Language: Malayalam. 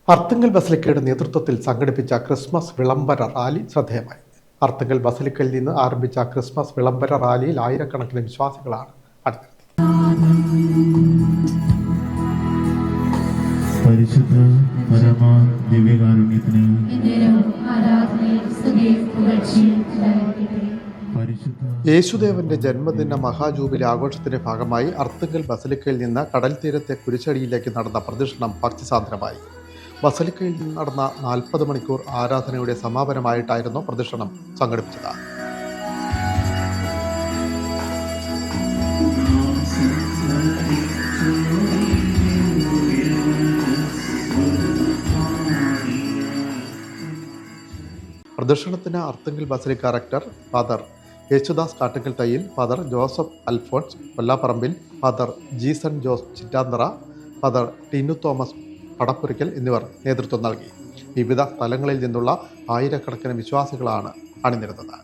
അർത്തുങ്കൽ ബസലിക്കയുടെ നേതൃത്വത്തിൽ സംഘടിപ്പിച്ച ക്രിസ്മസ് വിളംബര റാലി ശ്രദ്ധേയമായി. അർത്തുങ്കൽ ബസലിക്കയിൽ നിന്ന് ആരംഭിച്ച ക്രിസ്മസ് വിളംബര റാലിയിൽ ആയിരക്കണക്കിന് വിശ്വാസികളാണ് പരിശുദ്ധ പരമ ദിവ്യകാരുണ്യത്തിന് യേശുദേവന്റെ ജന്മദിന മഹാജൂബിലി ആഘോഷത്തിന്റെ ഭാഗമായി അർത്തുങ്കൽ ബസലിക്കയിൽ നിന്ന് കടൽ തീരത്തെ കുരിശടിയിലേക്ക് നടന്ന പ്രദക്ഷിണം ഭക്തിസാന്ദ്രമായി. ബസലിക്കയിൽ നിന്ന് നടന്ന 40 മണിക്കൂർ ആരാധനയുടെ സമാപനമായിട്ടായിരുന്നു പ്രദക്ഷിണം സംഘടിപ്പിച്ചത്. പ്രദക്ഷിണത്തിന് Arthunkal basilica rector father Yesudas Kattunkal Thayyil, father Joseph Alphonse Kollapparambil, father Jeeson Jose Chittanthara, father Tinu Thomas Padappurakkal എന്നിവർ നേതൃത്വം നൽകി. വിവിധ സ്ഥലങ്ങളിൽ നിന്നുള്ള ആയിരക്കണക്കിന് വിശ്വാസികളാണ് അണിനിരന്നത്.